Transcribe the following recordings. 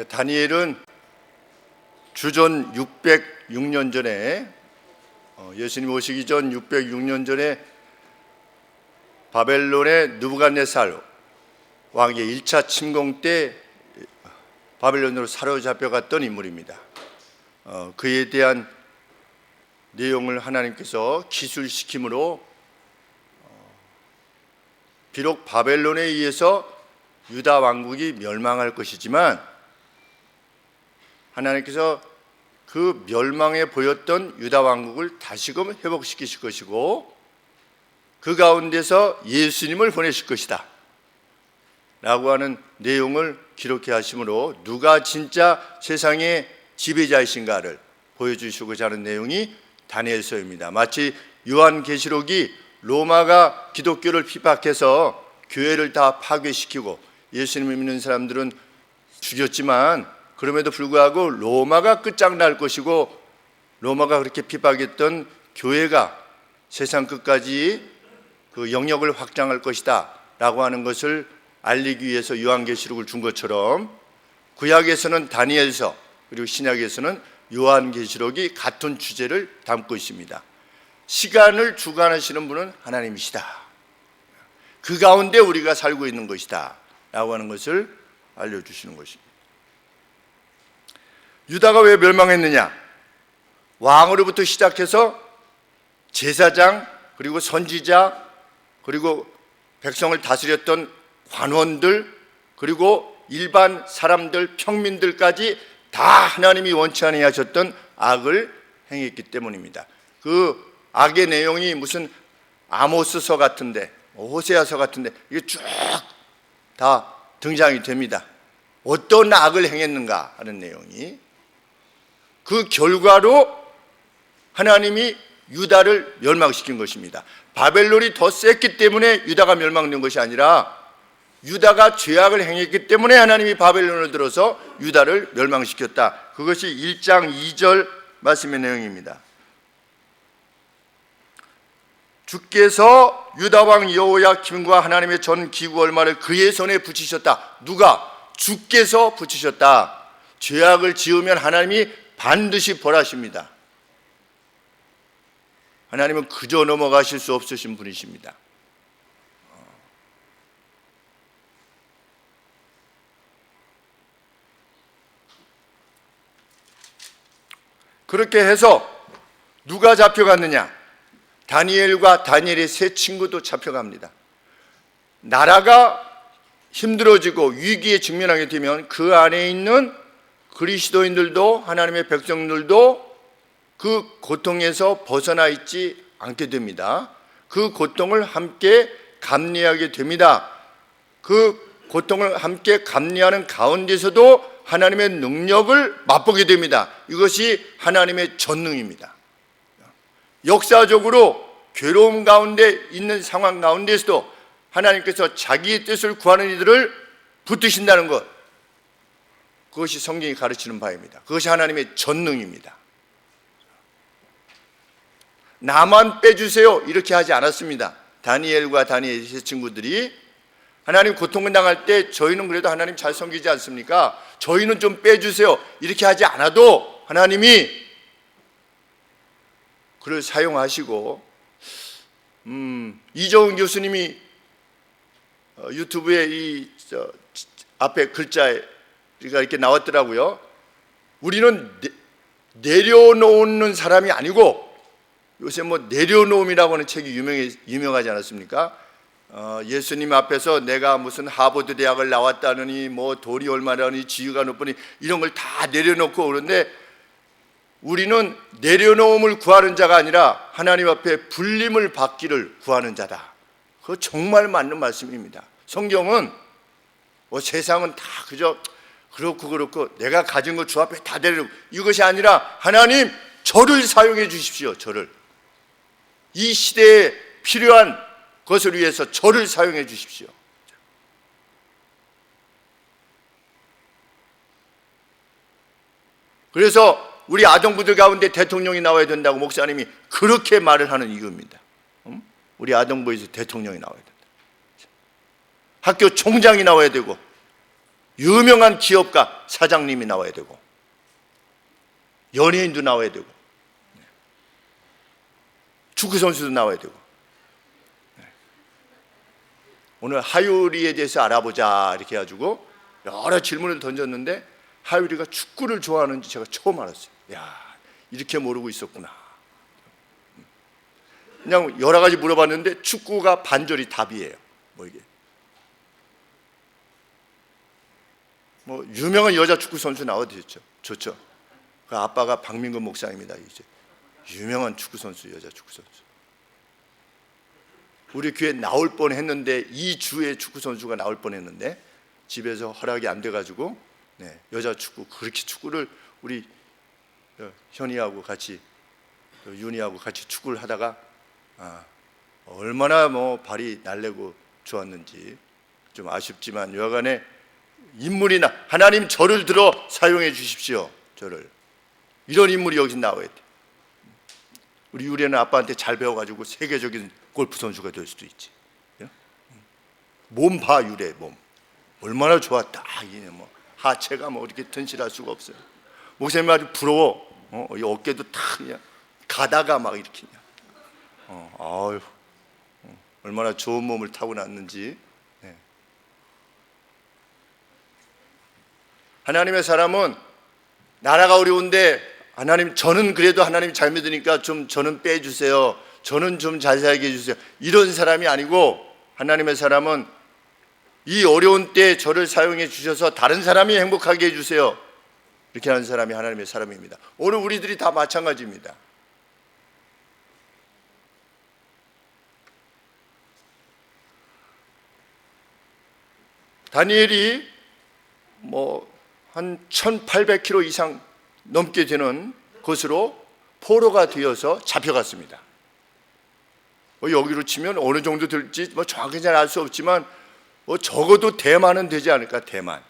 다니엘은 주전 606년 전에 예수님 오시기 전 606년 전에 바벨론의 느부갓네살 왕의 1차 침공 때 바벨론으로 사로잡혀갔던 인물입니다. 그에 대한 내용을 하나님께서 기술시킴으로 비록 바벨론에 의해서 유다 왕국이 멸망할 것이지만 하나님께서 그 멸망에 보였던 유다 왕국을 다시금 회복시키실 것이고 그 가운데서 예수님을 보내실 것이다 라고 하는 내용을 기록해 하심으로 누가 진짜 세상의 지배자이신가를 보여주시고자 하는 내용이 다니엘서입니다. 마치 요한계시록이 로마가 기독교를 핍박해서 교회를 다 파괴시키고 예수님을 믿는 사람들은 죽였지만 그럼에도 불구하고 로마가 끝장날 것이고 로마가 그렇게 핍박했던 교회가 세상 끝까지 그 영역을 확장할 것이다 라고 하는 것을 알리기 위해서 요한계시록을 준 것처럼 구약에서는 다니엘서 그리고 신약에서는 요한계시록이 같은 주제를 담고 있습니다. 시간을 주관하시는 분은 하나님이시다. 그 가운데 우리가 살고 있는 것이다 라고 하는 것을 알려주시는 것입니다. 유다가 왜 멸망했느냐? 왕으로부터 시작해서 제사장 그리고 선지자 그리고 백성을 다스렸던 관원들 그리고 일반 사람들 평민들까지 다 하나님이 원치 아니하 하셨던 악을 행했기 때문입니다. 그 악의 내용이 무슨 아모스서 같은데 호세아서 같은데 이게 쭉 다 등장이 됩니다. 어떤 악을 행했는가 하는 내용이 그 결과로 하나님이 유다를 멸망시킨 것입니다. 바벨론이 더 셌기 때문에 유다가 멸망된 것이 아니라 유다가 죄악을 행했기 때문에 하나님이 바벨론을 들어서 유다를 멸망시켰다. 그것이 1장 2절 말씀의 내용입니다. 주께서 유다 왕 여호야김과 하나님의 전 기구 얼마를 그의 손에 붙이셨다. 누가? 주께서 붙이셨다. 죄악을 지으면 하나님이 반드시 벌하십니다. 하나님은 그저 넘어가실 수 없으신 분이십니다. 그렇게 해서 누가 잡혀갔느냐? 다니엘과 다니엘의 세 친구도 잡혀갑니다. 나라가 힘들어지고 위기에 직면하게 되면 그 안에 있는 그리스도인들도 하나님의 백성들도 그 고통에서 벗어나 있지 않게 됩니다. 그 고통을 함께 감내하게 됩니다. 그 고통을 함께 감내하는 가운데서도 하나님의 능력을 맛보게 됩니다. 이것이 하나님의 전능입니다. 역사적으로 괴로움 가운데 있는 상황 가운데서도 하나님께서 자기의 뜻을 구하는 이들을 붙드신다는 것, 그것이 성경이 가르치는 바입니다. 그것이 하나님의 전능입니다. 나만 빼주세요 이렇게 하지 않았습니다. 다니엘과 다니엘의 세 친구들이 하나님 고통을 당할 때 저희는 그래도 하나님 잘 섬기지 않습니까? 저희는 좀 빼주세요 이렇게 하지 않아도 하나님이 그를 사용하시고 이정훈 교수님이 유튜브에 앞에 글자가 이렇게 나왔더라고요. 우리는 내려놓는 사람이 아니고 요새 뭐 내려놓음이라고 하는 책이 유명하지 않았습니까? 예수님 앞에서 내가 무슨 하버드 대학을 나왔다느니 뭐 돈이 얼마라니 지위가 높으니 이런 걸 다 내려놓고 그런데 우리는 내려놓음을 구하는 자가 아니라 하나님 앞에 불림을 받기를 구하는 자다. 그거 정말 맞는 말씀입니다. 성경은 세상은 다 그저 그렇고 내가 가진 것 주 앞에 다 내려놓고 이것이 아니라 하나님 저를 사용해 주십시오. 저를 이 시대에 필요한 것을 위해서 저를 사용해 주십시오. 그래서 우리 아동부들 가운데 대통령이 나와야 된다고 목사님이 그렇게 말을 하는 이유입니다. 우리 아동부에서 대통령이 나와야 된다. 학교 총장이 나와야 되고 유명한 기업가 사장님이 나와야 되고 연예인도 나와야 되고 축구선수도 나와야 되고. 오늘 하유리에 대해서 알아보자 이렇게 해가지고 여러 질문을 던졌는데 하유리가 축구를 좋아하는지 제가 처음 알았어요. 야, 이렇게 모르고 있었구나. 그냥 여러 가지 물어봤는데 축구가 반절이 답이에요. 뭐 이게 뭐 유명한 여자 축구 선수 나와주셨죠. 좋죠. 그 아빠가 박민근 목사입니다. 이제 유명한 축구 선수, 여자 축구 선수. 우리 교회 나올 뻔했는데 2주에 축구 선수가 나올 뻔했는데 집에서 허락이 안 돼가지고 여자 축구 그렇게 축구를 우리 현이하고 같이 윤이하고 같이 축구를 하다가 얼마나 뭐 발이 날래고 좋았는지 좀 아쉽지만 여하간에 인물이나 하나님 저를 들어 사용해 주십시오. 저를 이런 인물이 여기 나와야 돼. 우리 유리는 아빠한테 잘 배워가지고 세계적인 골프 선수가 될 수도 있지. 몸 봐, 유래 몸 얼마나 좋았다. 이게 뭐 하체가 뭐 이렇게 튼실할 수가 없어요. 목사님 아주 부러워. 이 어깨도 탁 그냥 가다가 막 이렇게 아유, 얼마나 좋은 몸을 타고났는지. 하나님의 사람은 나라가 어려운데 하나님 저는 그래도 하나님 잘 믿으니까 좀 저는 빼주세요. 저는 좀 잘 살게 해주세요. 이런 사람이 아니고 하나님의 사람은 이 어려운 때 저를 사용해 주셔서 다른 사람이 행복하게 해주세요. 이렇게 하는 사람이 하나님의 사람입니다. 오늘 우리들이 다 마찬가지입니다. 다니엘이 한 1800km 이상 넘게 되는 곳으로 포로가 되어서 잡혀갔습니다. 여기로 치면 어느 정도 될지 정확히 잘 알 수 없지만 적어도 대만은 되지 않을까. 대만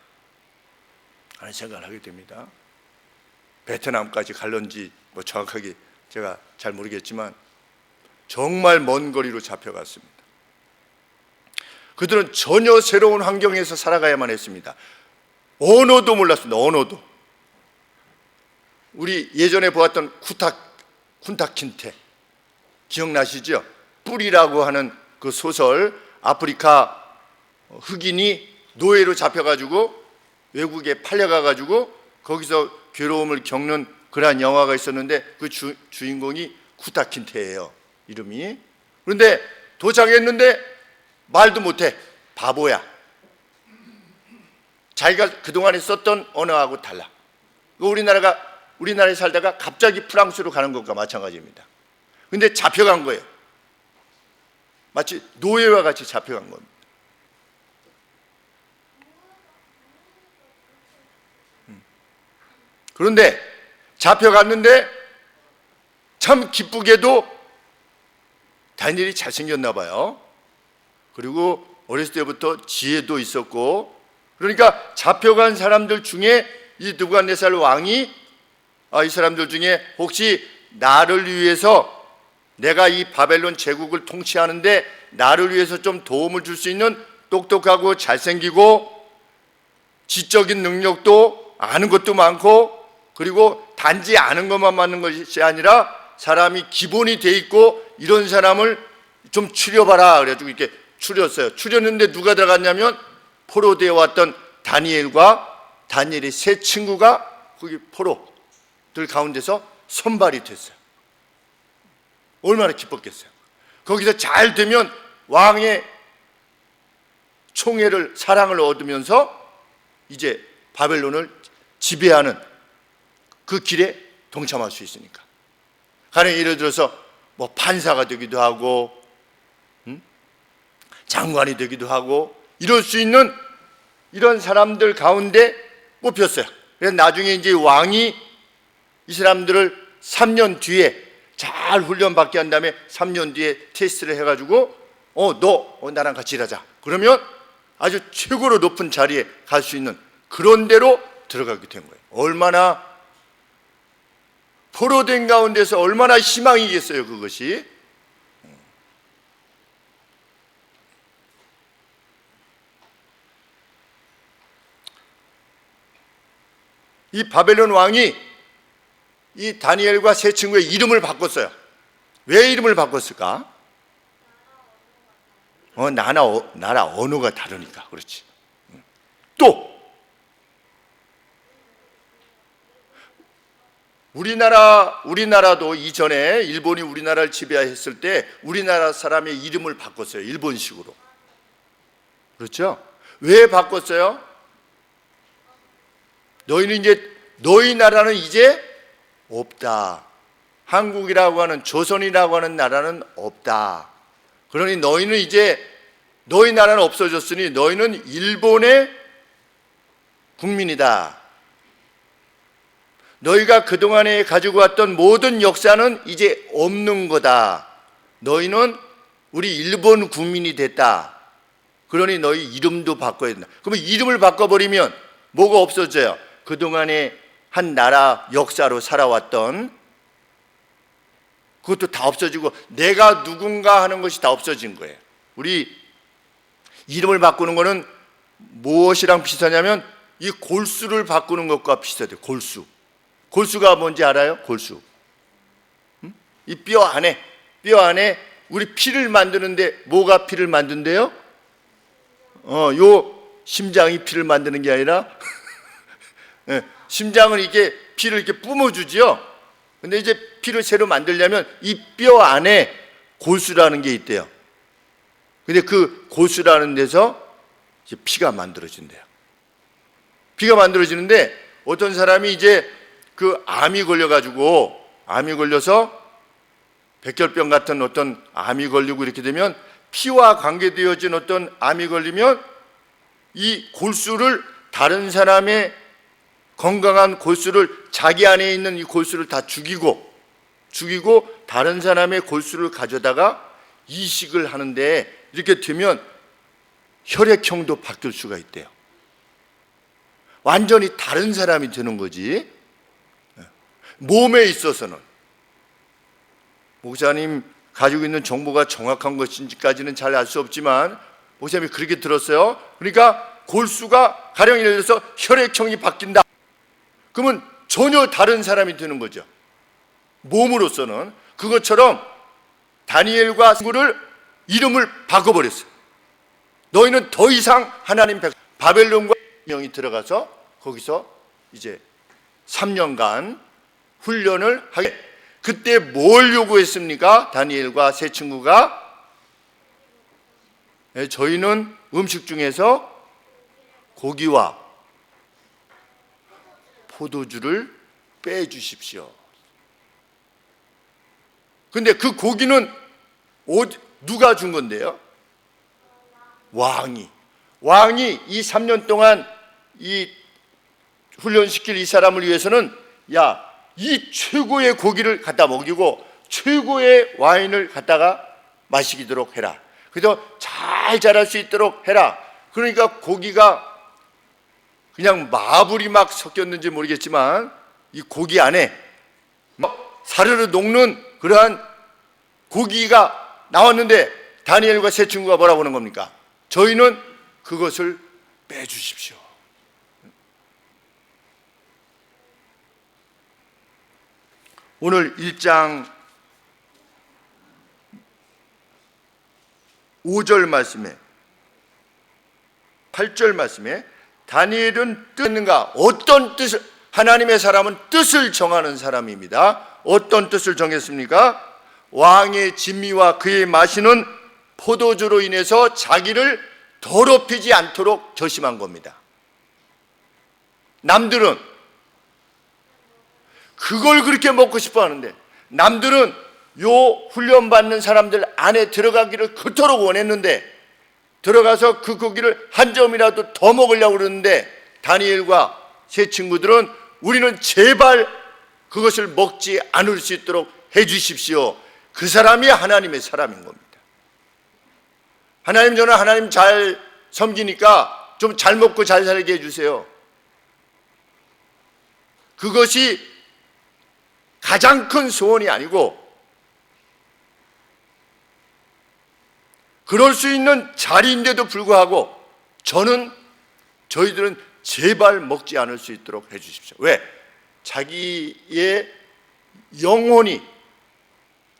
하는 생각을 하게 됩니다. 베트남까지 갈런지 정확하게 제가 잘 모르겠지만 정말 먼 거리로 잡혀갔습니다. 그들은 전혀 새로운 환경에서 살아가야만 했습니다. 언어도 몰랐습니다. 언어도. 우리 예전에 보았던 쿤타킨테 기억나시죠? 뿔이라고 하는 그 소설. 아프리카 흑인이 노예로 잡혀가지고 외국에 팔려가가지고 거기서 괴로움을 겪는 그러한 영화가 있었는데 그 주인공이 쿠타킨테예요, 이름이. 그런데 도착했는데 말도 못해. 바보야. 자기가 그동안에 썼던 언어하고 달라. 우리나라에 살다가 갑자기 프랑스로 가는 것과 마찬가지입니다. 근데 잡혀간 거예요. 마치 노예와 같이 잡혀간 겁니다. 그런데 잡혀갔는데 참 기쁘게도 다니엘이 잘생겼나 봐요. 그리고 어렸을 때부터 지혜도 있었고, 그러니까 잡혀간 사람들 중에 이 느부갓네살 왕이 이 사람들 중에 혹시 나를 위해서, 내가 이 바벨론 제국을 통치하는데 나를 위해서 좀 도움을 줄 수 있는 똑똑하고 잘생기고 지적인 능력도 아는 것도 많고, 그리고 단지 아는 것만 맞는 것이 아니라 사람이 기본이 돼 있고 이런 사람을 좀 추려봐라. 그래가지고 이렇게 추렸어요. 추렸는데 누가 들어갔냐면 포로되어 왔던 다니엘과 다니엘의 세 친구가 거기 포로들 가운데서 선발이 됐어요. 얼마나 기뻤겠어요. 거기서 잘 되면 왕의 총애를, 사랑을 얻으면서 이제 바벨론을 지배하는 그 길에 동참할 수 있으니까. 가령 예를 들어서 판사가 되기도 하고 장관이 되기도 하고 이럴 수 있는 이런 사람들 가운데 뽑혔어요. 그래서 나중에 이제 왕이 이 사람들을 3년 뒤에 잘 훈련받게 한 다음에 3년 뒤에 테스트를 해가지고 너 나랑 같이 일하자. 그러면 아주 최고로 높은 자리에 갈 수 있는 그런 데로 들어가게 된 거예요. 얼마나 포로된 가운데서 얼마나 희망이겠어요, 그것이. 이 바벨론 왕이 이 다니엘과 세 친구의 이름을 바꿨어요. 왜 이름을 바꿨을까? 나라 언어가 다르니까. 그렇지. 또 우리나라도 이전에 일본이 우리나라를 지배했을 때 우리나라 사람의 이름을 바꿨어요. 일본식으로. 그렇죠? 왜 바꿨어요? 너희 나라는 이제 없다. 한국이라고 하는, 조선이라고 하는 나라는 없다. 그러니 너희는 이제, 너희 나라는 없어졌으니 너희는 일본의 국민이다. 너희가 그동안에 가지고 왔던 모든 역사는 이제 없는 거다. 너희는 우리 일본 국민이 됐다. 그러니 너희 이름도 바꿔야 된다. 그러면 이름을 바꿔버리면 뭐가 없어져요? 그동안에 한 나라 역사로 살아왔던 그것도 다 없어지고 내가 누군가 하는 것이 다 없어진 거예요. 우리 이름을 바꾸는 거는 무엇이랑 비슷하냐면 이 골수를 바꾸는 것과 비슷해요. 골수가 뭔지 알아요? 골수. 이 뼈 안에 우리 피를 만드는데 뭐가 피를 만든대요? 요 심장이 피를 만드는 게 아니라 심장은 이렇게 피를 이렇게 뿜어주지요. 근데 이제 피를 새로 만들려면 이 뼈 안에 골수라는 게 있대요. 근데 그 골수라는 데서 이제 피가 만들어진대요. 피가 만들어지는데 어떤 사람이 이제 그 암이 걸려서 백혈병 같은 어떤 암이 걸리고 이렇게 되면 피와 관계되어진 어떤 암이 걸리면 이 골수를 다른 사람의 건강한 골수를 자기 안에 있는 이 골수를 다 죽이고 다른 사람의 골수를 가져다가 이식을 하는데 이렇게 되면 혈액형도 바뀔 수가 있대요. 완전히 다른 사람이 되는 거지. 몸에 있어서는 목사님 가지고 있는 정보가 정확한 것인지까지는 잘 알 수 없지만 목사님이 그렇게 들었어요. 그러니까 골수가 가령 예를 들어서 혈액형이 바뀐다. 그러면 전혀 다른 사람이 되는 거죠. 몸으로서는. 그것처럼 다니엘과 친구를 이름을 바꿔버렸어요. 너희는 더 이상 하나님 바벨론과 명이 들어가서 거기서 이제 3년간 훈련을 하게. 그때 뭘 요구했습니까? 다니엘과 세 친구가 저희는 음식 중에서 고기와 포도주를 빼주십시오. 근데 그 고기는 누가 준 건데요? 왕이 이 3년 동안 이 훈련시킬 이 사람을 위해서는 이 최고의 고기를 갖다 먹이고 최고의 와인을 갖다가 마시도록 해라. 그래서 잘 자랄 수 있도록 해라. 그러니까 고기가 그냥 마블이 막 섞였는지 모르겠지만 이 고기 안에 사르르 녹는 그러한 고기가 나왔는데 다니엘과 세 친구가 뭐라고 하는 겁니까? 저희는 그것을 빼주십시오. 오늘 1장 5절 말씀에 8절 말씀에 다니엘은 뜻는가? 어떤 뜻을, 하나님의 사람은 뜻을 정하는 사람입니다. 어떤 뜻을 정했습니까? 왕의 진미와 그의 마시는 포도주로 인해서 자기를 더럽히지 않도록 결심한 겁니다. 남들은 그걸 그렇게 먹고 싶어 하는데, 남들은 요 훈련받는 사람들 안에 들어가기를 그토록 원했는데, 들어가서 그 고기를 한 점이라도 더 먹으려고 그러는데, 다니엘과 세 친구들은 우리는 제발 그것을 먹지 않을 수 있도록 해 주십시오. 그 사람이 하나님의 사람인 겁니다. 하나님, 저는 하나님 잘 섬기니까 좀 잘 먹고 잘 살게 해주세요. 그것이 가장 큰 소원이 아니고, 그럴 수 있는 자리인데도 불구하고 저희들은 제발 먹지 않을 수 있도록 해주십시오. 왜? 자기의 영혼이,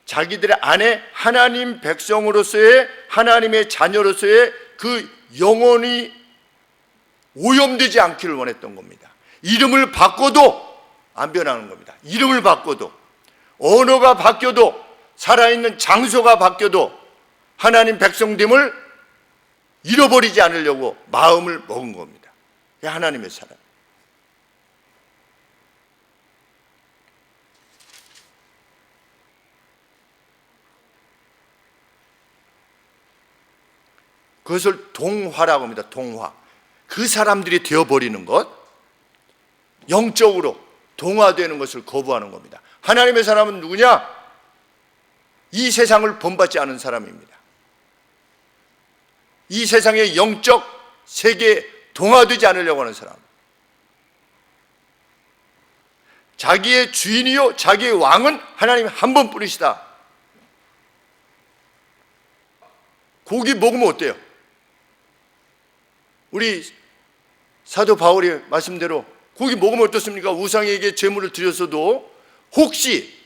자기들의 안에 하나님 백성으로서의, 하나님의 자녀로서의 그 영혼이 오염되지 않기를 원했던 겁니다. 이름을 바꿔도 안 변하는 겁니다. 이름을 바꿔도, 언어가 바뀌어도, 살아있는 장소가 바뀌어도 하나님 백성됨을 잃어버리지 않으려고 마음을 먹은 겁니다. 하나님의 사람. 그것을 동화라고 합니다. 동화. 그 사람들이 되어버리는 것, 영적으로 동화되는 것을 거부하는 겁니다. 하나님의 사람은 누구냐? 이 세상을 본받지 않은 사람입니다. 이 세상의 영적 세계에 동화되지 않으려고 하는 사람. 자기의 주인이요 자기의 왕은 하나님 한 분뿐이시다. 고기 먹으면 어때요? 우리 사도 바울의 말씀대로 고기 먹으면 어떻습니까? 우상에게 제물을 드렸어도 혹시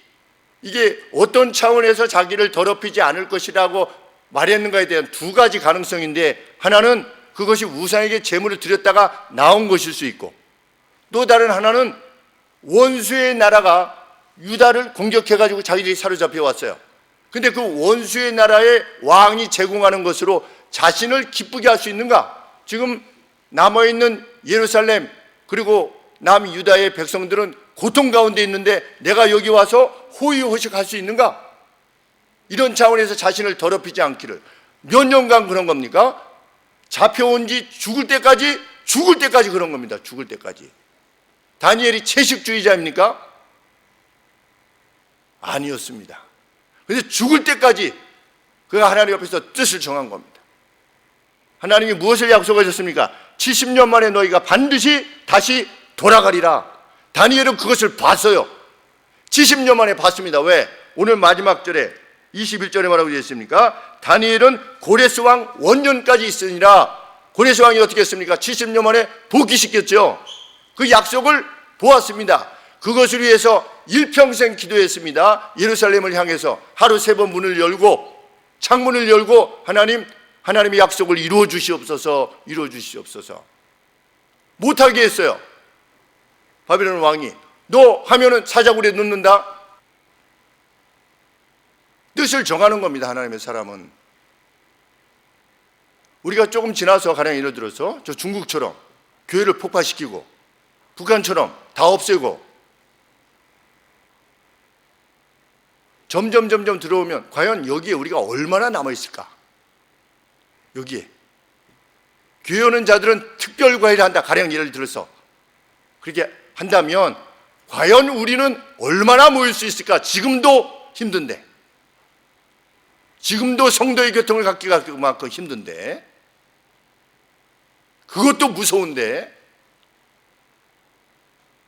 이게 어떤 차원에서 자기를 더럽히지 않을 것이라고 말했는가에 대한 두 가지 가능성인데, 하나는 그것이 우상에게 제물을 드렸다가 나온 것일 수 있고, 또 다른 하나는 원수의 나라가 유다를 공격해가지고 자기들이 사로잡혀 왔어요. 근데 그 원수의 나라의 왕이 제공하는 것으로 자신을 기쁘게 할 수 있는가? 지금 남아있는 예루살렘 그리고 남유다의 백성들은 고통 가운데 있는데 내가 여기 와서 호의호식할 수 있는가? 이런 차원에서 자신을 더럽히지 않기를. 몇 년간 그런 겁니까? 잡혀온 지 죽을 때까지 그런 겁니다. 죽을 때까지. 다니엘이 채식주의자입니까? 아니었습니다. 그래서 죽을 때까지 그가 하나님 앞에서 뜻을 정한 겁니다. 하나님이 무엇을 약속하셨습니까? 70년 만에 너희가 반드시 다시 돌아가리라. 다니엘은 그것을 봤어요. 70년 만에 봤습니다. 왜? 오늘 마지막 절에 21절에 뭐라고 되어 있습니까? 다니엘은 고레스 왕 원년까지 있으니라. 고레스 왕이 어떻게 했습니까? 70년 만에 복귀시켰죠. 그 약속을 보았습니다. 그것을 위해서 일평생 기도했습니다. 예루살렘을 향해서 하루 3번 문을 열고 창문을 열고 하나님의 약속을 이루어 주시옵소서, 이루어 주시옵소서. 못하게 했어요. 바벨론 왕이 너 하면은 사자굴에 넣는다. 뜻을 정하는 겁니다. 하나님의 사람은. 우리가 조금 지나서 가령 예를 들어서 저 중국처럼 교회를 폭파시키고 북한처럼 다 없애고 점점 들어오면 과연 여기에 우리가 얼마나 남아있을까? 여기에 교회 오는 자들은 특별과외를 한다. 가령 예를 들어서 그렇게 한다면 과연 우리는 얼마나 모일 수 있을까? 지금도 힘든데, 지금도 성도의 교통을 갖기가 그만큼 힘든데, 그것도 무서운데,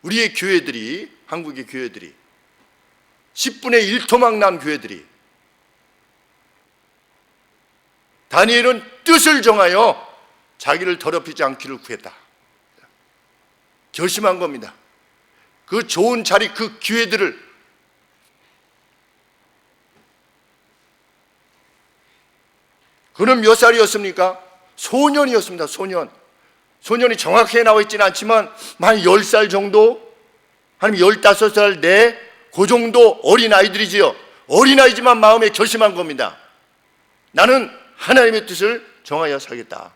우리의 교회들이, 한국의 교회들이 10분의 1토막 난 교회들이 다니엘은 뜻을 정하여 자기를 더럽히지 않기를 구했다. 결심한 겁니다. 그 좋은 자리, 그 기회들을 그는 몇 살이었습니까? 소년이었습니다. 소년이 정확하게 나와 있지는 않지만 한 10살 정도, 아니면 15살 내 그 정도 어린아이들이지요. 어린아이지만 마음에 결심한 겁니다. 나는 하나님의 뜻을 정하여 살겠다.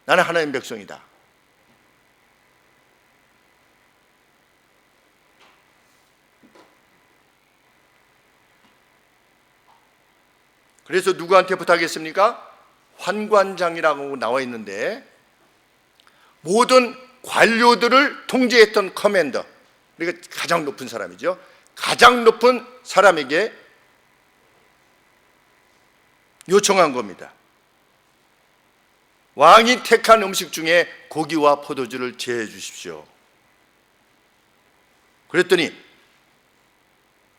나는 하나님의 백성이다. 그래서 누구한테 부탁했습니까? 환관장이라고 나와 있는데 모든 관료들을 통제했던 커맨더, 그러니까 가장 높은 사람이죠. 가장 높은 사람에게 요청한 겁니다. 왕이 택한 음식 중에 고기와 포도주를 제해 주십시오. 그랬더니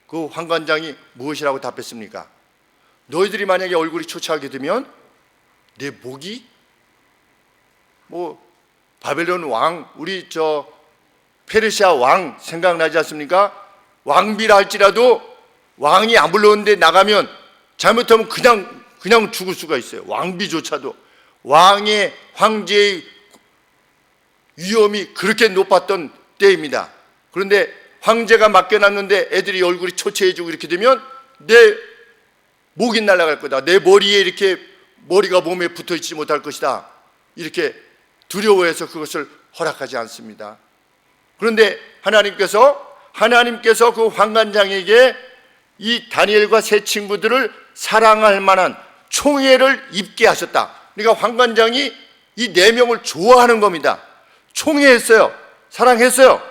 그 환관장이 무엇이라고 답했습니까? 너희들이 만약에 얼굴이 초췌하게 되면 내 목이 바벨론 왕, 우리 페르시아 왕 생각나지 않습니까? 왕비라 할지라도 왕이 안 불렀는데 나가면 잘못하면 그냥 죽을 수가 있어요. 왕비조차도. 황제의 위험이 그렇게 높았던 때입니다. 그런데 황제가 맡겨놨는데 애들이 얼굴이 초췌해지고 이렇게 되면 내 목이 날아갈 거다. 내 머리에 이렇게 머리가 몸에 붙어있지 못할 것이다. 이렇게 두려워해서 그것을 허락하지 않습니다. 그런데 하나님께서 그 환관장에게 이 다니엘과 세 친구들을 사랑할 만한 총애를 입게 하셨다. 그러니까 환관장이 이 네 명을 좋아하는 겁니다. 총애했어요. 사랑했어요.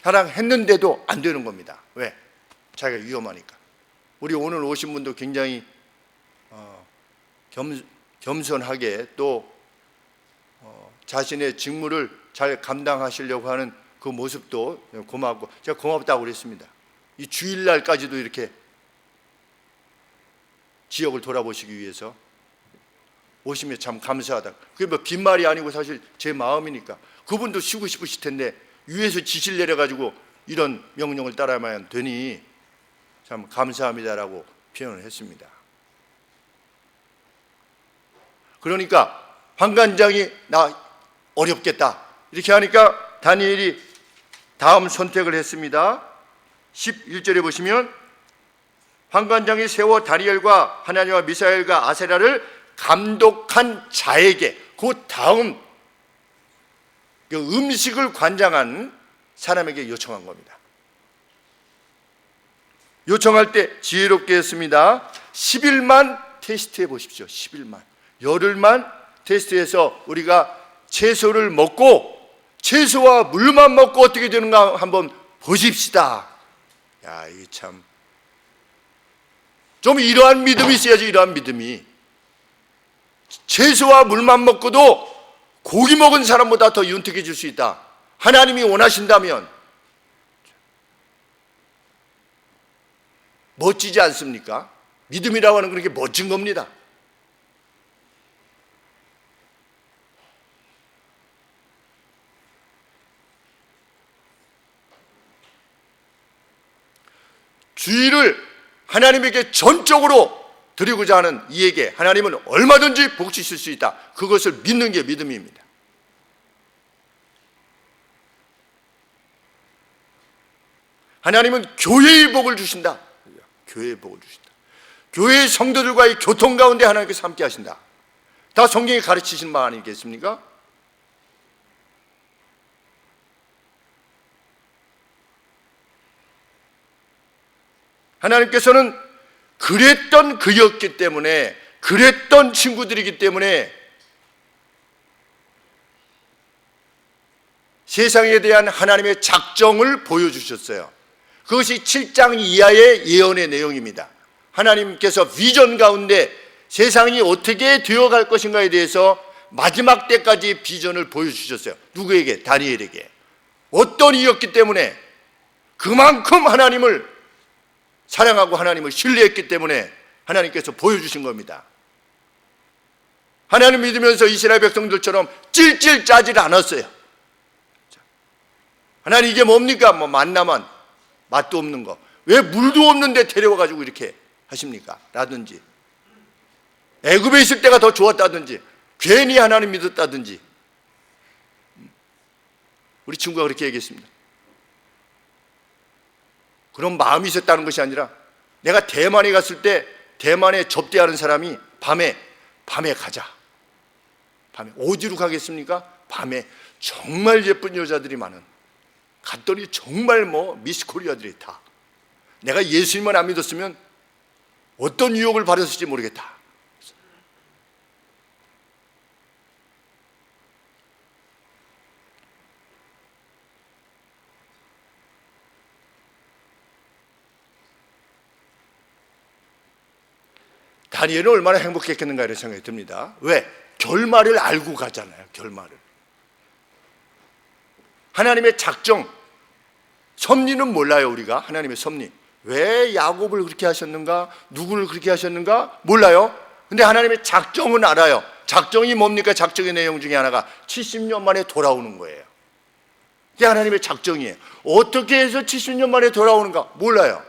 사랑했는데도 안 되는 겁니다. 왜? 자기가 위험하니까. 우리 오늘 오신 분도 굉장히 겸손하게 또 자신의 직무를 잘 감당하시려고 하는 그 모습도 고맙고, 제가 고맙다고 그랬습니다. 이 주일날까지도 이렇게 지역을 돌아보시기 위해서 오시면 참 감사하다. 그게 뭐 빈말이 아니고 사실 제 마음이니까. 그분도 쉬고 싶으실 텐데 위에서 지시를 내려가지고 이런 명령을 따라야만 되니 참 감사합니다라고 표현을 했습니다. 그러니까 환관장이 나 어렵겠다 이렇게 하니까 다니엘이 다음 선택을 했습니다. 11절에 보시면 환관장이 세워 다니엘과 하나니와 미사엘과 아세라를 감독한 자에게, 그 다음 음식을 관장한 사람에게 요청한 겁니다. 요청할 때 지혜롭게 했습니다. 10일만 테스트해 보십시오. 10일만, 열흘만 테스트해서 우리가 채소를 먹고 채소와 물만 먹고 어떻게 되는가 한번 보십시다. 야, 이게 참 좀 이러한 믿음이 있어야지. 이러한 믿음이, 채소와 물만 먹고도 고기 먹은 사람보다 더 윤택해질 수 있다. 하나님이 원하신다면. 멋지지 않습니까? 믿음이라고 하는 건 그렇게 멋진 겁니다. 주의를 하나님에게 전적으로 드리고자 하는 이에게 하나님은 얼마든지 복을 주실 수 있다. 그것을 믿는 게 믿음입니다. 하나님은 교회의 복을 주신다. 교회의 복을 주신다. 교회의 성도들과의 교통 가운데 하나님께서 함께 하신다. 다 성경이 가르치시는 바 아니겠습니까? 하나님께서는 그랬던 그였기 때문에, 그랬던 친구들이기 때문에 세상에 대한 하나님의 작정을 보여주셨어요. 그것이 7장 이하의 예언의 내용입니다. 하나님께서 비전 가운데 세상이 어떻게 되어갈 것인가에 대해서 마지막 때까지 비전을 보여주셨어요. 누구에게? 다니엘에게. 어떤 이였기 때문에, 그만큼 하나님을 사랑하고 하나님을 신뢰했기 때문에 하나님께서 보여주신 겁니다. 하나님 믿으면서 이스라엘 백성들처럼 찔찔 짜질 않았어요. 하나님 이게 뭡니까? 뭐 만나만 맛도 없는 거, 왜 물도 없는데 데려와가지고 이렇게 하십니까? 라든지, 애굽에 있을 때가 더 좋았다든지, 괜히 하나님 믿었다든지. 우리 친구가 그렇게 얘기했습니다. 그런 마음이 있었다는 것이 아니라, 내가 대만에 갔을 때 대만에 접대하는 사람이 밤에 가자. 밤에 어디로 가겠습니까? 밤에 정말 예쁜 여자들이 많은, 갔더니 정말 미스코리아들이 다. 내가 예수님만 안 믿었으면 어떤 유혹을 받았을지 모르겠다. 다니엘은 얼마나 행복했겠는가 이런 생각이 듭니다. 왜? 결말을 알고 가잖아요. 결말을. 하나님의 작정, 섭리는 몰라요. 우리가 하나님의 섭리, 왜 야곱을 그렇게 하셨는가, 누구를 그렇게 하셨는가 몰라요. 근데 하나님의 작정은 알아요. 작정이 뭡니까? 작정의 내용 중에 하나가 70년 만에 돌아오는 거예요. 그게 하나님의 작정이에요. 어떻게 해서 70년 만에 돌아오는가? 몰라요.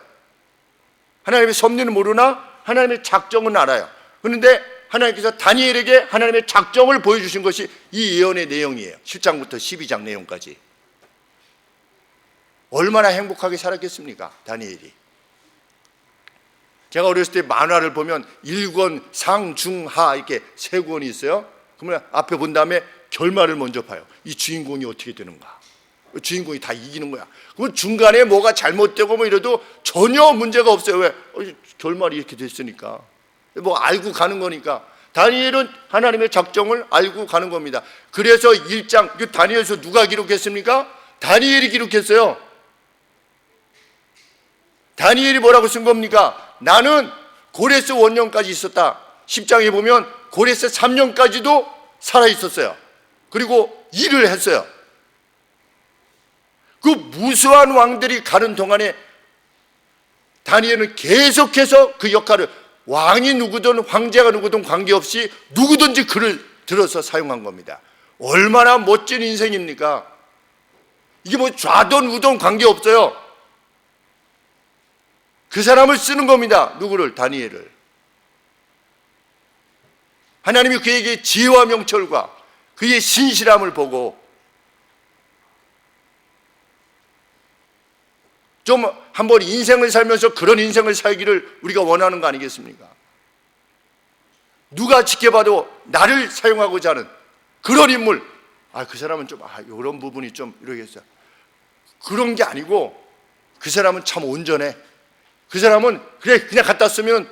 하나님의 섭리는 모르나 하나님의 작정은 알아요. 그런데 하나님께서 다니엘에게 하나님의 작정을 보여주신 것이 이 예언의 내용이에요. 10장부터 12장 내용까지. 얼마나 행복하게 살았겠습니까? 다니엘이. 제가 어렸을 때 만화를 보면 1권, 상, 중, 하 이렇게 3권이 있어요. 그러면 앞에 본 다음에 결말을 먼저 봐요. 이 주인공이 어떻게 되는가? 주인공이 다 이기는 거야. 그럼 중간에 뭐가 잘못되고 뭐 이래도 전혀 문제가 없어요. 왜? 결말이 이렇게 됐으니까. 뭐 알고 가는 거니까. 다니엘은 하나님의 작정을 알고 가는 겁니다. 그래서 1장, 다니엘서 누가 기록했습니까? 다니엘이 기록했어요. 다니엘이 뭐라고 쓴 겁니까? 나는 고레스 원년까지 있었다. 10장에 보면 고레스 3년까지도 살아 있었어요. 그리고 일을 했어요. 그 무수한 왕들이 가는 동안에 다니엘은 계속해서 그 역할을, 왕이 누구든 황제가 누구든 관계없이 누구든지 그를 들어서 사용한 겁니다. 얼마나 멋진 인생입니까? 이게 뭐 좌돈 우돈 관계없어요. 그 사람을 쓰는 겁니다. 누구를? 다니엘을. 하나님이 그에게 지혜와 명철과 그의 신실함을 보고 좀 한번 인생을 살면서 그런 인생을 살기를 우리가 원하는 거 아니겠습니까? 누가 지켜봐도 나를 사용하고자 하는 그런 인물. 그 사람은 좀 이런 부분이 좀 이러겠어요. 그런 게 아니고 그 사람은 참 온전해. 그 사람은 그냥 갖다 쓰면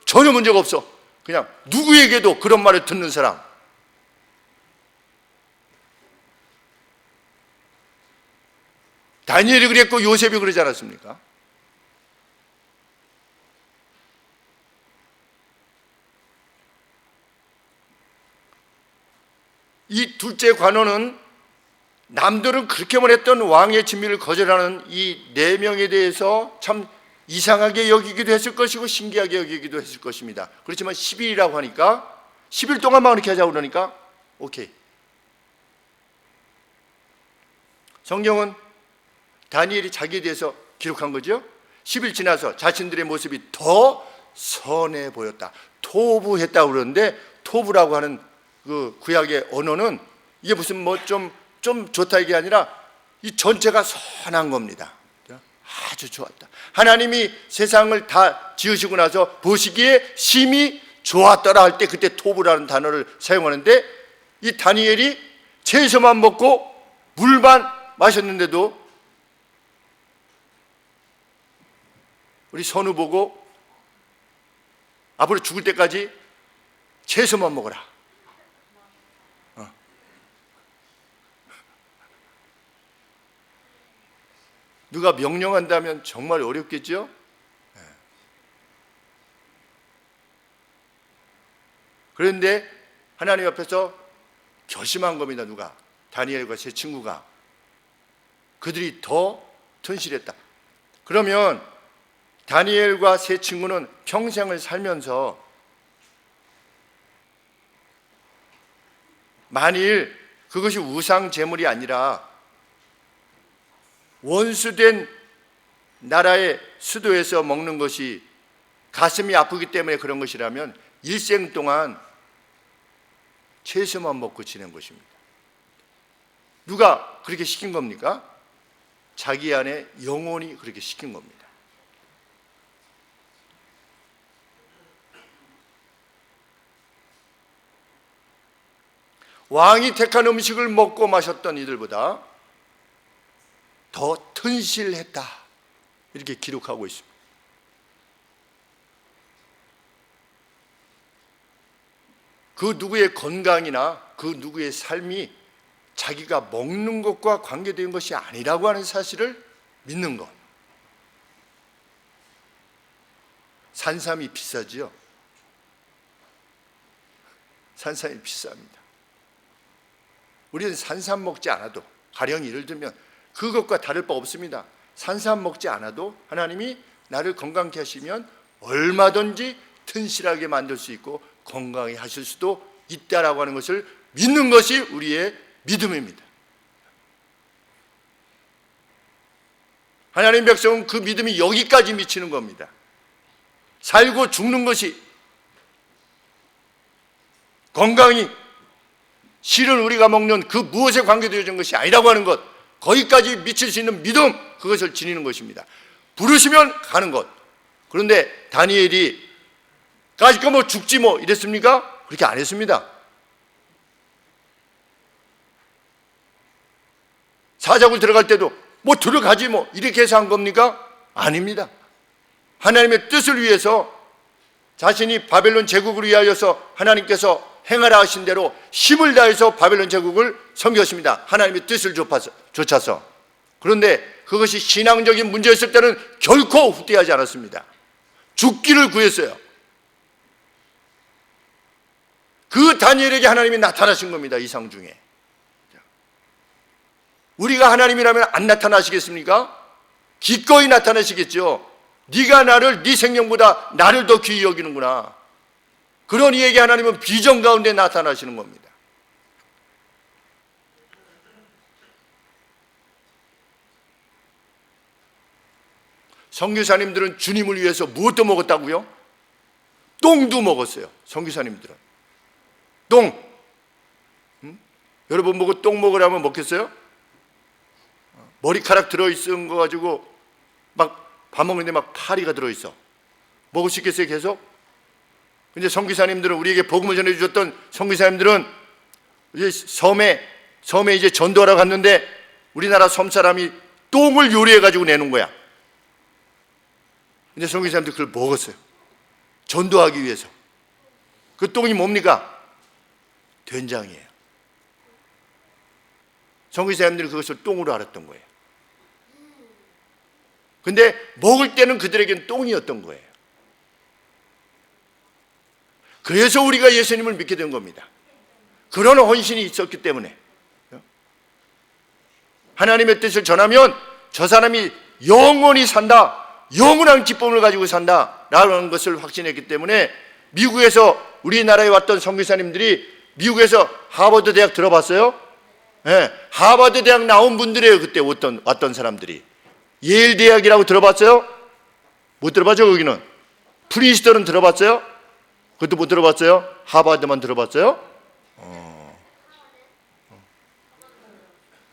전혀 문제가 없어. 그냥 누구에게도 그런 말을 듣는 사람. 다니엘이 그랬고 요셉이 그러지 않았습니까? 이 둘째 관원은 남들은 그렇게만 했던 왕의 진미를 거절하는 이 4명에 대해서 참 이상하게 여기기도 했을 것이고 신기하게 여기기도 했을 것입니다. 그렇지만 10일이라고 하니까 10일 동안만 그렇게 하자고 그러니까 오케이. 성경은 다니엘이 자기에 대해서 기록한 거죠. 10일 지나서 자신들의 모습이 더 선해 보였다. 토부했다고 그러는데 토부라고 하는 그 구약의 언어는 이게 무슨 뭐 좀 좋다 이게 아니라 이 전체가 선한 겁니다. 아주 좋았다. 하나님이 세상을 다 지으시고 나서 보시기에 심히 좋았더라 할 때 그때 토부라는 단어를 사용하는데 이 다니엘이 채소만 먹고 물만 마셨는데도 우리 선우 보고 앞으로 죽을 때까지 채소만 먹어라. 누가 명령한다면 정말 어렵겠죠? 그런데 하나님 앞에서 결심한 겁니다. 누가? 다니엘과 세 친구가. 그들이 더 튼실했다. 그러면 다니엘과 세 친구는 평생을 살면서 만일 그것이 우상 제물이 아니라 원수된 나라의 수도에서 먹는 것이 가슴이 아프기 때문에 그런 것이라면 일생 동안 채소만 먹고 지낸 것입니다. 누가 그렇게 시킨 겁니까? 자기 안에 영혼이 그렇게 시킨 겁니다. 왕이 택한 음식을 먹고 마셨던 이들보다 더 튼실했다. 이렇게 기록하고 있습니다. 그 누구의 건강이나 그 누구의 삶이 자기가 먹는 것과 관계된 것이 아니라고 하는 사실을 믿는 것. 산삼이 비싸지요? 산삼이 비쌉니다. 우리는 산삼 먹지 않아도, 가령 예를 들면 그것과 다를 바 없습니다. 산삼 먹지 않아도 하나님이 나를 건강케 하시면 얼마든지 튼실하게 만들 수 있고 건강히 하실 수도 있다라고 하는 것을 믿는 것이 우리의 믿음입니다. 하나님 백성은 그 믿음이 여기까지 미치는 겁니다. 살고 죽는 것이 건강이 실은 우리가 먹는 그 무엇에 관계되어진 것이 아니라고 하는 것, 거기까지 미칠 수 있는 믿음, 그것을 지니는 것입니다. 부르시면 가는 것. 그런데 다니엘이 까짓거 뭐 죽지 뭐 이랬습니까? 그렇게 안 했습니다. 사자굴 들어갈 때도 뭐 들어가지 뭐 이렇게 해서 한 겁니까? 아닙니다. 하나님의 뜻을 위해서 자신이 바벨론 제국을 위하여서 하나님께서 행하라 하신 대로 힘을 다해서 바벨론 제국을 섬겼습니다. 하나님의 뜻을 좇아서. 그런데 그것이 신앙적인 문제였을 때는 결코 후퇴하지 않았습니다. 죽기를 구했어요. 그 다니엘에게 하나님이 나타나신 겁니다. 이상 중에. 우리가 하나님이라면 안 나타나시겠습니까? 기꺼이 나타나시겠죠. 네가 나를, 네 생명보다 나를 더 귀히 여기는구나. 그런 이에게 하나님은 비전 가운데 나타나시는 겁니다. 선교사님들은 주님을 위해서 무엇도 먹었다고요? 똥도 먹었어요. 선교사님들은 똥. 여러분 보고 똥 먹으라면 먹겠어요? 머리카락 들어있은 거 가지고 막 밥 먹는데 막 파리가 들어있어. 먹을 수 있겠어요 계속? 근데 선교사님들은, 우리에게 복음을 전해주셨던 선교사님들은 이제 섬에 이제 전도하러 갔는데 우리나라 섬 사람이 똥을 요리해가지고 내놓은 거야. 근데 선교사님들 그걸 먹었어요. 전도하기 위해서. 그 똥이 뭡니까? 된장이에요. 선교사님들이 그것을 똥으로 알았던 거예요. 근데 먹을 때는 그들에게는 똥이었던 거예요. 그래서 우리가 예수님을 믿게 된 겁니다. 그런 헌신이 있었기 때문에. 하나님의 뜻을 전하면 저 사람이 영원히 산다, 영원한 기쁨을 가지고 산다라는 것을 확신했기 때문에 미국에서 우리나라에 왔던 선교사님들이, 미국에서 하버드 대학 들어봤어요? 네, 하버드 대학 나온 분들이에요. 그때 왔던 사람들이. 예일 대학이라고 들어봤어요? 못 들어봤죠 거기는? 프린스턴은 들어봤어요? 그것도 못 들어봤어요? 하버드만 들어봤어요?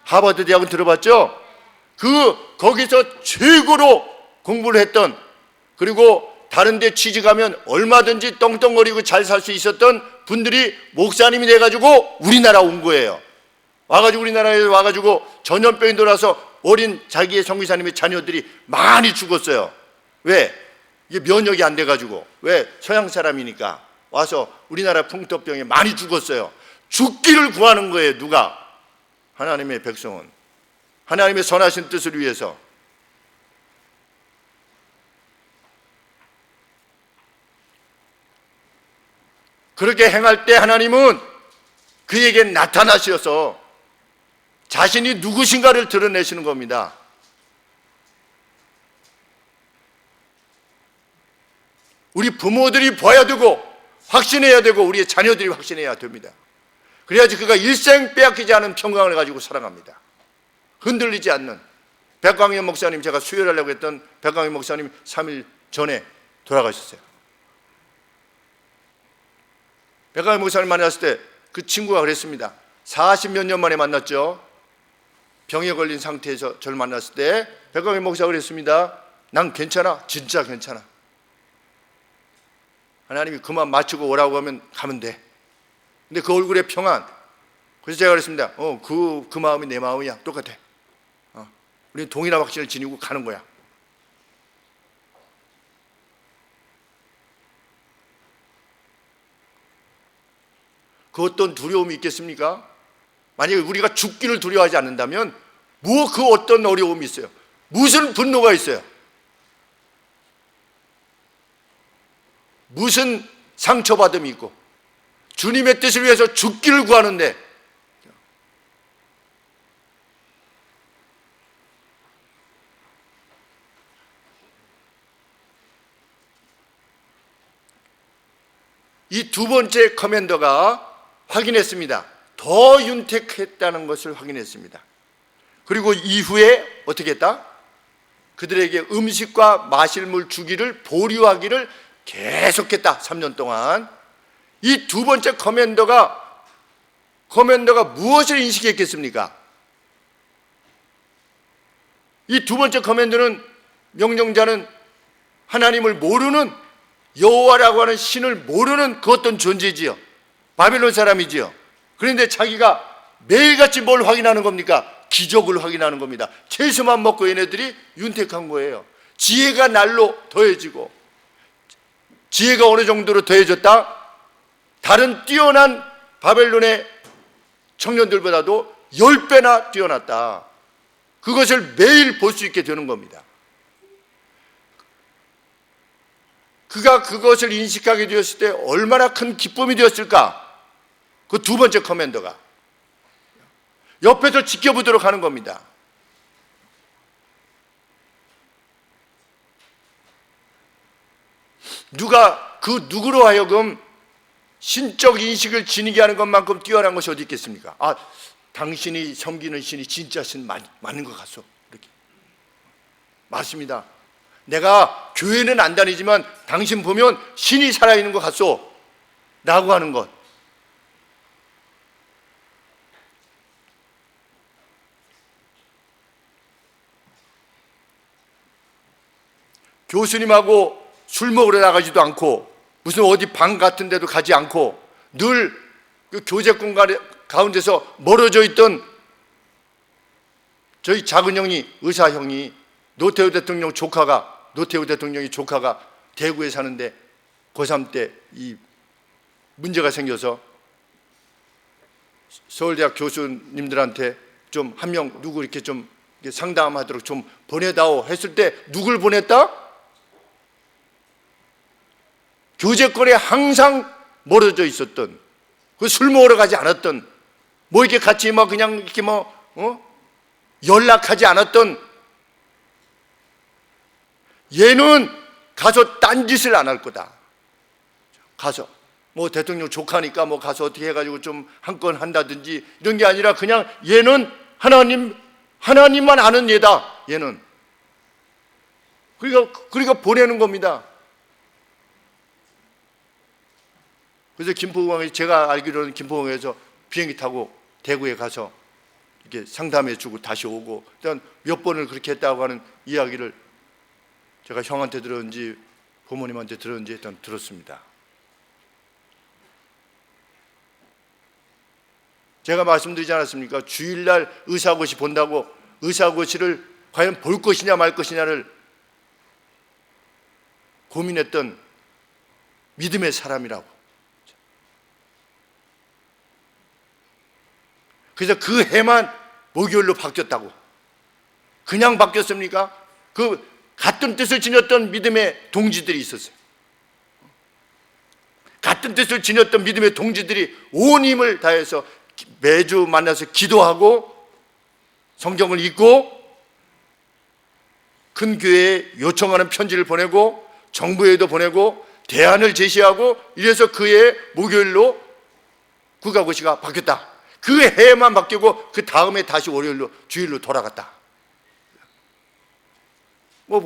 하버드 대학은 들어봤죠? 거기서 최고로 공부를 했던, 그리고 다른 데 취직하면 얼마든지 떵떵거리고 잘 살 수 있었던 분들이 목사님이 돼가지고 우리나라 온 거예요. 와가지고 우리나라에 와가지고 전염병이 돌아서 어린 자기의 선교사님의 자녀들이 많이 죽었어요. 왜? 이게 면역이 안 돼가지고. 왜? 서양 사람이니까 와서 우리나라 풍토병에 많이 죽었어요. 죽기를 구하는 거예요. 누가? 하나님의 백성은. 하나님의 선하신 뜻을 위해서. 그렇게 행할 때 하나님은 그에게 나타나셔서 자신이 누구신가를 드러내시는 겁니다. 우리 부모들이 봐야 되고 확신해야 되고 우리의 자녀들이 확신해야 됩니다. 그래야지 그가 일생 빼앗기지 않은 평강을 가지고 살아갑니다. 흔들리지 않는. 백광현 목사님, 제가 수혈하려고 했던 백광현 목사님 3일 전에 돌아가셨어요. 백광현 목사님 만났을 때 그 친구가 그랬습니다. 40몇 년 만에 만났죠. 병에 걸린 상태에서 저를 만났을 때 백광현 목사가 그랬습니다. 난 괜찮아. 진짜 괜찮아. 하나님이 그만 마치고 오라고 하면 가면 돼. 근데 그 얼굴에 평안. 그래서 제가 그랬습니다. 그 마음이 내 마음이야. 똑같아. 우리는 동일한 확신을 지니고 가는 거야. 그 어떤 두려움이 있겠습니까? 만약에 우리가 죽기를 두려워하지 않는다면 그 어떤 어려움이 있어요? 무슨 분노가 있어요? 무슨 상처받음이 있고 주님의 뜻을 위해서 죽기를 구하는데 이 두 번째 커맨더가 확인했습니다. 더 윤택했다는 것을 확인했습니다. 그리고 이후에 어떻게 했다? 그들에게 음식과 마실 물 주기를 보류하기를 계속했다. 3년 동안. 이 두 번째 커맨더가 무엇을 인식했겠습니까? 이 두 번째 커맨더는, 명령자는 하나님을 모르는, 여호와라고 하는 신을 모르는 그 어떤 존재지요. 바벨론 사람이지요. 그런데 자기가 매일같이 뭘 확인하는 겁니까? 기적을 확인하는 겁니다. 채소만 먹고 얘네들이 윤택한 거예요. 지혜가 날로 더해지고, 지혜가 어느 정도로 더해졌다? 다른 뛰어난 바벨론의 청년들보다도 10배나 뛰어났다. 그것을 매일 볼 수 있게 되는 겁니다. 그가 그것을 인식하게 되었을 때 얼마나 큰 기쁨이 되었을까? 그 두 번째 커맨더가 옆에서 지켜보도록 하는 겁니다. 누구로 하여금 신적 인식을 지니게 하는 것만큼 뛰어난 것이 어디 있겠습니까? 아, 당신이 섬기는 신이 진짜 신 맞는 것 같소. 이렇게. 맞습니다. 내가 교회는 안 다니지만 당신 보면 신이 살아있는 것 같소. 라고 하는 것. 교수님하고 술 먹으러 나가지도 않고 무슨 어디 방 같은 데도 가지 않고 늘 그 교제 공간 가운데서 멀어져 있던 저희 작은 형이, 의사 형이, 노태우 대통령이 조카가 대구에 사는데 고3 때 이 문제가 생겨서 서울대학 교수님들한테 좀 한 명 누구 이렇게 좀 상담하도록 좀 보내다오 했을 때 누굴 보냈다? 교제권에 항상 멀어져 있었던, 그 술 먹으러 가지 않았던, 뭐 이렇게 같이 그냥 이렇게 연락하지 않았던, 얘는 가서 딴짓을 안 할 거다. 가서 대통령 조카니까 가서 어떻게 해가지고 좀 한 건 한다든지 이런 게 아니라 그냥 얘는 하나님만 아는 얘다. 얘는 그러니까 보내는 겁니다. 그래서 김포공항에, 제가 알기로는 김포공항에서 비행기 타고 대구에 가서 이렇게 상담해주고 다시 오고, 일단 몇 번을 그렇게 했다고 하는 이야기를 제가 형한테 들었는지 부모님한테 들었는지 일단 들었습니다. 제가 말씀드리지 않았습니까? 주일날 의사고시 본다고 의사고시를 과연 볼 것이냐 말 것이냐를 고민했던 믿음의 사람이라고. 그래서 그 해만 목요일로 바뀌었다고. 그냥 바뀌었습니까? 그 같은 뜻을 지녔던 믿음의 동지들이 있었어요. 같은 뜻을 지녔던 믿음의 동지들이 온 힘을 다해서 매주 만나서 기도하고 성경을 읽고 큰 교회에 요청하는 편지를 보내고 정부에도 보내고 대안을 제시하고, 이래서 그 해 목요일로 국가고시가 바뀌었다. 그 해만 바뀌고 그 다음에 다시 월요일로 주일로 돌아갔다.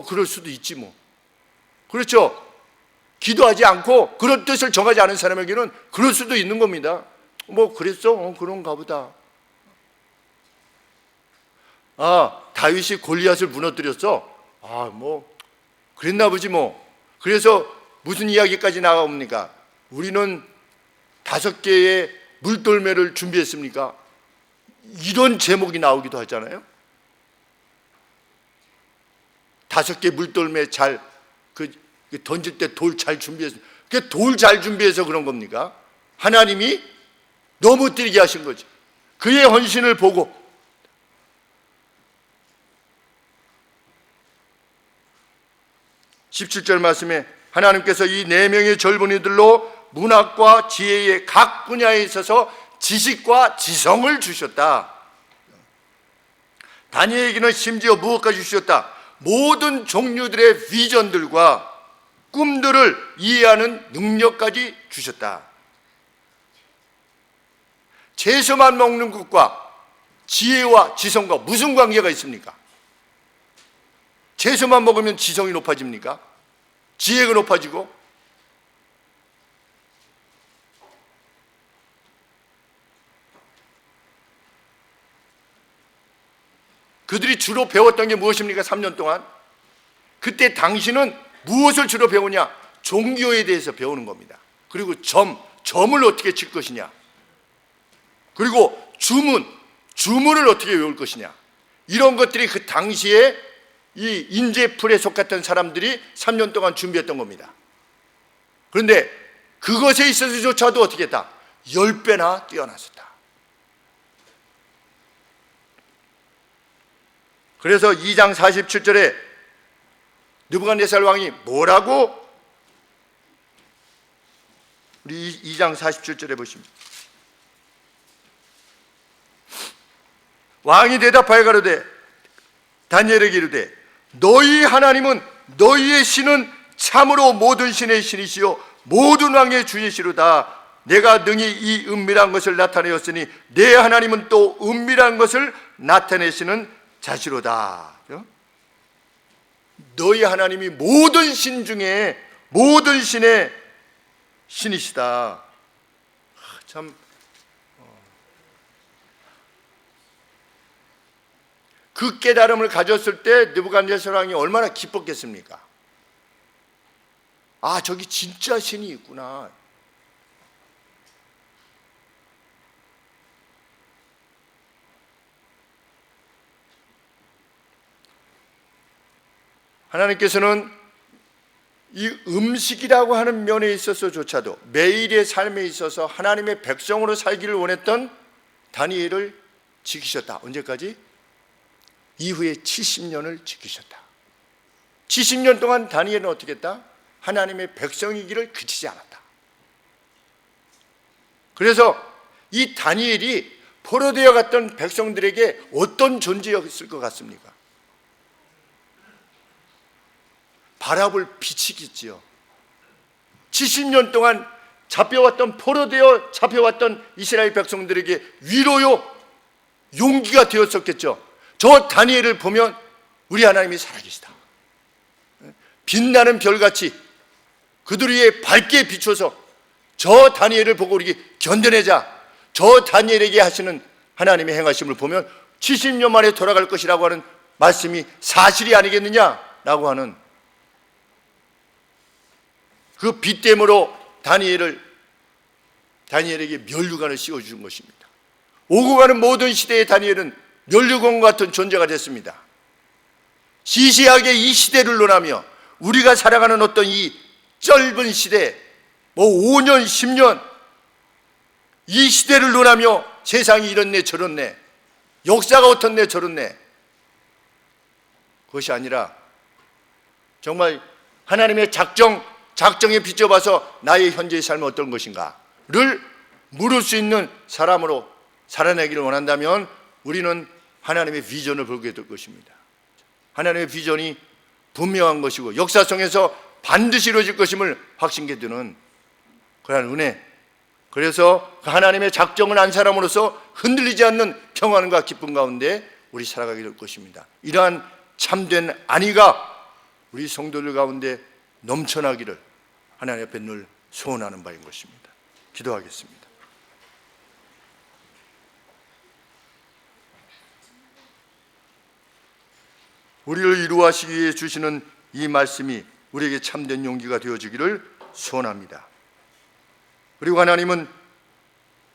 그럴 수도 있지 뭐. 그렇죠? 기도하지 않고 그런 뜻을 정하지 않은 사람에게는 그럴 수도 있는 겁니다. 그랬어? 그런가 보다. 다윗이 골리앗을 무너뜨렸어? 그랬나 보지 뭐. 그래서 무슨 이야기까지 나옵니까? 우리는 5개의 물돌매를 준비했습니까? 이런 제목이 나오기도 하잖아요. 5개 물돌매 던질 때 돌 잘 준비해서, 그게 돌 잘 준비해서 그런 겁니까? 하나님이 넘어뜨리게 하신 거지. 그의 헌신을 보고. 17절 말씀에 하나님께서 이 4명의 젊은이들로 문학과 지혜의 각 분야에 있어서 지식과 지성을 주셨다. 다니엘에게는 심지어 무엇까지 주셨다? 모든 종류들의 비전들과 꿈들을 이해하는 능력까지 주셨다. 채소만 먹는 것과 지혜와 지성과 무슨 관계가 있습니까? 채소만 먹으면 지성이 높아집니까? 지혜가 높아지고? 그들이 주로 배웠던 게 무엇입니까? 3년 동안. 그때 당신은 무엇을 주로 배우냐? 종교에 대해서 배우는 겁니다. 그리고 점을 어떻게 칠 것이냐? 그리고 주문을 어떻게 외울 것이냐? 이런 것들이 그 당시에 이 인재풀에 속했던 사람들이 3년 동안 준비했던 겁니다. 그런데 그것에 있어서조차도 어떻게 했다? 10배나 뛰어났었다. 그래서 2장 47절에 느부갓네살 왕이 뭐라고? 우리 2장 47절에 보시면 왕이 대답하여 가로되 다니엘에게 이르되 너희 하나님은 너희의 신은 참으로 모든 신의 신이시요 모든 왕의 주이시로다. 내가 능히 이 은밀한 것을 나타내었으니 내 하나님은 또 은밀한 것을 나타내시는 자시로다. 너희 하나님이 모든 신 중에 모든 신의 신이시다. 참 그 깨달음을 가졌을 때 느부갓네살 왕이 얼마나 기뻤겠습니까? 아, 저기 진짜 신이 있구나. 하나님께서는 이 음식이라고 하는 면에 있어서조차도 매일의 삶에 있어서 하나님의 백성으로 살기를 원했던 다니엘을 지키셨다. 언제까지? 이후에 70년을 지키셨다. 70년 동안 다니엘은 어떻게 했다? 하나님의 백성이기를 그치지 않았다. 그래서 이 다니엘이 포로되어 갔던 백성들에게 어떤 존재였을 것 같습니까? 바라볼 빛이겠지요. 70년 동안 포로되어 잡혀왔던 이스라엘 백성들에게 위로요, 용기가 되었었겠죠. 저 다니엘을 보면 우리 하나님이 살아계시다. 빛나는 별같이 그들 위에 밝게 비춰서 저 다니엘을 보고 우리 견뎌내자. 저 다니엘에게 하시는 하나님의 행하심을 보면 70년 만에 돌아갈 것이라고 하는 말씀이 사실이 아니겠느냐라고 하는 그 빛됨으로 다니엘에게 면류관을 씌워주는 것입니다. 오고 가는 모든 시대의 다니엘은 면류관 같은 존재가 됐습니다. 시시하게 이 시대를 논하며 우리가 살아가는 어떤 이 짧은 시대, 5년, 10년 이 시대를 논하며 세상이 이렇네 저렇네, 역사가 어떻네 저렇네, 그것이 아니라 정말 하나님의 작정에 비춰봐서 나의 현재의 삶은 어떤 것인가를 물을 수 있는 사람으로 살아내기를 원한다면 우리는 하나님의 비전을 보게 될 것입니다. 하나님의 비전이 분명한 것이고 역사 속에서 반드시 이루어질 것임을 확신케 되는 그러한 은혜, 그래서 그 하나님의 작정을 안 사람으로서 흔들리지 않는 평안과 기쁨 가운데 우리 살아가게 될 것입니다. 이러한 참된 안위가 우리 성도들 가운데 넘쳐나기를 하나님 앞에 늘 소원하는 바인 것입니다. 기도하겠습니다. 우리를 이루하시기 위해 주시는 이 말씀이 우리에게 참된 용기가 되어주기를 소원합니다. 그리고 하나님은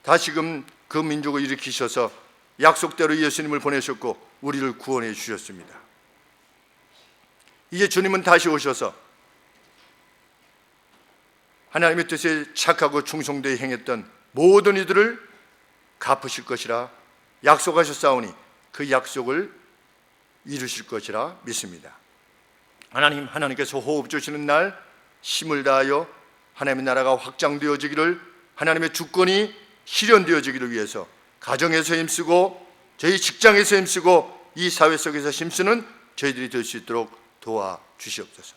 다시금 그 민족을 일으키셔서 약속대로 예수님을 보내셨고 우리를 구원해 주셨습니다. 이제 주님은 다시 오셔서 하나님의 뜻에 착하고 충성되이 행했던 모든 이들을 갚으실 것이라 약속하셨사오니 그 약속을 이루실 것이라 믿습니다. 하나님께서 호흡 주시는 날 힘을 다하여 하나님의 나라가 확장되어지기를, 하나님의 주권이 실현되어지기를 위해서 가정에서 힘쓰고 저희 직장에서 힘쓰고 이 사회 속에서 힘쓰는 저희들이 될 수 있도록 도와주시옵소서.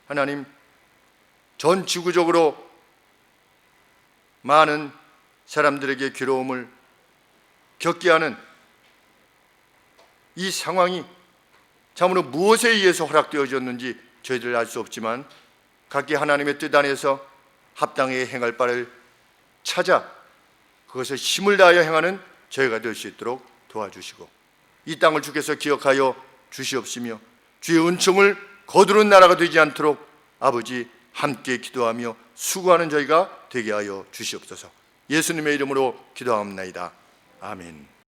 하나님, 전 지구적으로 많은 사람들에게 괴로움을 겪게 하는 이 상황이 참으로 무엇에 의해서 허락되어졌는지 저희들 알 수 없지만 각기 하나님의 뜻 안에서 합당하게 행할 바를 찾아 그것을 힘을 다하여 행하는 저희가 될 수 있도록 도와주시고 이 땅을 주께서 기억하여 주시옵시며 주의 은총을 거두는 나라가 되지 않도록 아버지 함께 기도하며 수고하는 저희가 되게 하여 주시옵소서. 예수님의 이름으로 기도하옵나이다. 아멘.